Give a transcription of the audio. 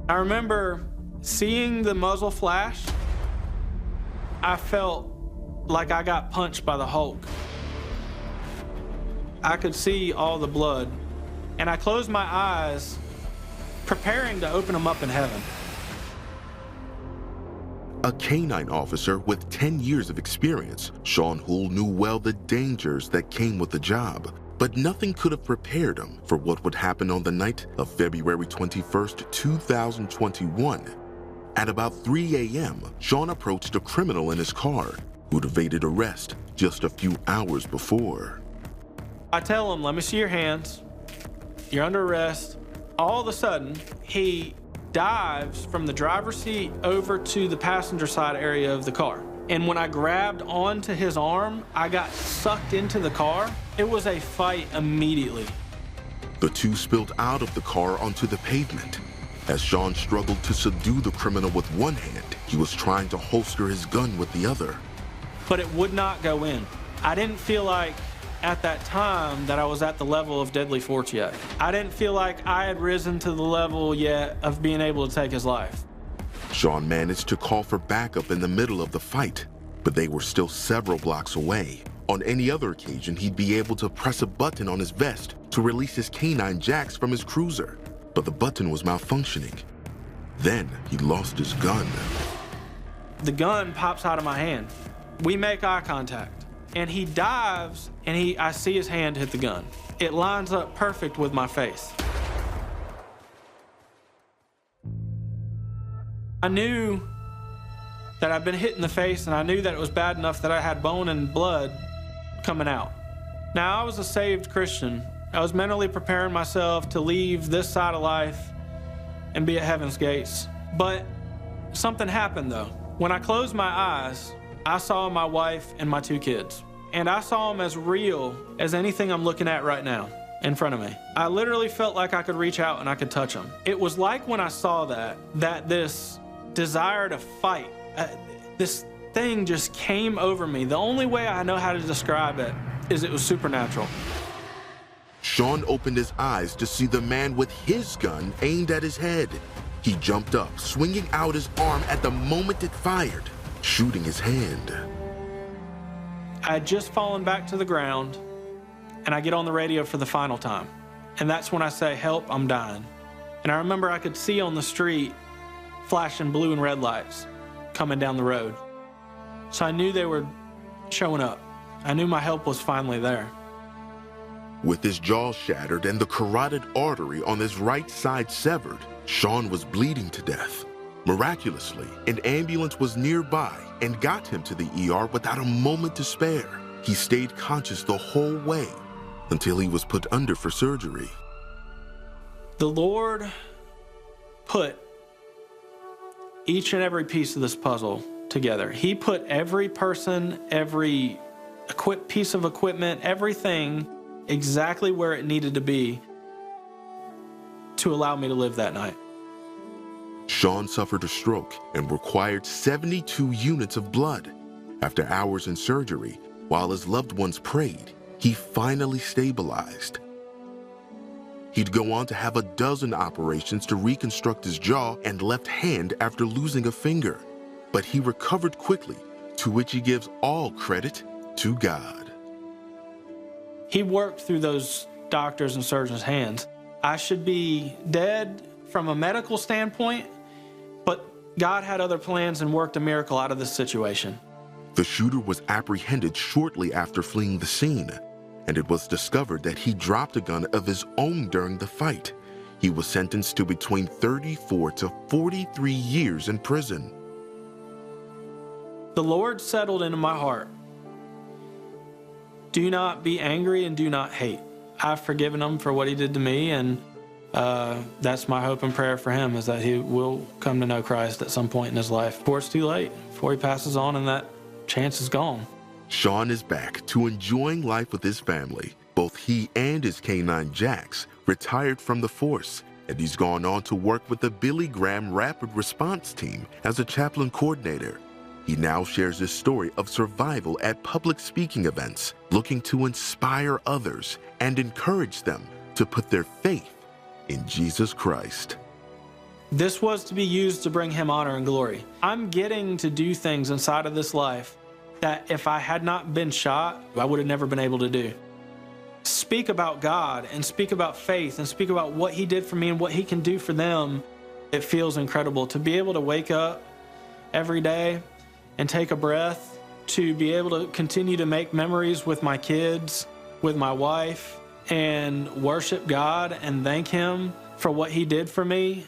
I remember seeing the muzzle flash. I felt like I got punched by the Hulk. I could see all the blood, and I closed my eyes, preparing to open them up in heaven. A canine officer with 10 years of experience, Sean Houle knew well the dangers that came with the job, but nothing could have prepared him for what would happen on the night of February 21st, 2021. At about 3 a.m., Sean approached a criminal in his car who'd evaded arrest just a few hours before. I tell him, let me see your hands. You're under arrest. All of a sudden, he dives from the driver's seat over to the passenger side area of the car. And when I grabbed onto his arm, I got sucked into the car. It was a fight immediately. The two spilled out of the car onto the pavement. As Sean struggled to subdue the criminal with one hand, he was trying to holster his gun with the other. But it would not go in. I didn't feel like at that time that I was at the level of deadly force yet. I didn't feel like I had risen to the level yet of being able to take his life. Sean managed to call for backup in the middle of the fight, but they were still several blocks away. On any other occasion, he'd be able to press a button on his vest to release his canine jacks from his cruiser, but the button was malfunctioning. Then he lost his gun. The gun pops out of my hand. We make eye contact, and he dives, and I see his hand hit the gun. It lines up perfect with my face. I knew that I'd been hit in the face, and I knew that it was bad enough that I had bone and blood coming out. Now, I was a saved Christian. I was mentally preparing myself to leave this side of life and be at heaven's gates. But something happened, though. When I closed my eyes, I saw my wife and my 2 kids. And I saw them as real as anything I'm looking at right now in front of me. I literally felt like I could reach out and I could touch them. It was like when I saw that this desire to fight, this thing just came over me. The only way I know how to describe it is it was supernatural. Sean opened his eyes to see the man with his gun aimed at his head. He jumped up, swinging out his arm at the moment it fired, shooting his hand. I had just fallen back to the ground, and I get on the radio for the final time. And that's when I say, help, I'm dying. And I remember I could see on the street flashing blue and red lights coming down the road. So I knew they were showing up. I knew my help was finally there. With his jaw shattered and the carotid artery on his right side severed, Sean was bleeding to death. Miraculously, an ambulance was nearby and got him to the ER without a moment to spare. He stayed conscious the whole way until he was put under for surgery. The Lord put each and every piece of this puzzle together. He put every person, every piece of equipment, everything exactly where it needed to be to allow me to live that night. Sean suffered a stroke and required 72 units of blood. After hours in surgery, while his loved ones prayed, he finally stabilized. He'd go on to have a dozen operations to reconstruct his jaw and left hand after losing a finger. But he recovered quickly, to which he gives all credit to God. He worked through those doctors and surgeons' hands. I should be dead from a medical standpoint, but God had other plans and worked a miracle out of this situation. The shooter was apprehended shortly after fleeing the scene, and it was discovered that he dropped a gun of his own during the fight. He was sentenced to between 34 to 43 years in prison. The Lord settled into my heart, do not be angry and do not hate. I've forgiven him for what he did to me, and that's my hope and prayer for him, is that he will come to know Christ at some point in his life before it's too late, before he passes on and that chance is gone. Sean is back to enjoying life with his family. Both he and his canine Jax retired from the force, and he's gone on to work with the Billy Graham Rapid Response Team as a chaplain coordinator. He now shares his story of survival at public speaking events, looking to inspire others and encourage them to put their faith in Jesus Christ. This was to be used to bring him honor and glory. I'm getting to do things inside of this life that if I had not been shot, I would have never been able to do. Speak about God and speak about faith and speak about what he did for me and what he can do for them. It feels incredible to be able to wake up every day and take a breath, to be able to continue to make memories with my kids, with my wife, and worship God and thank him for what he did for me.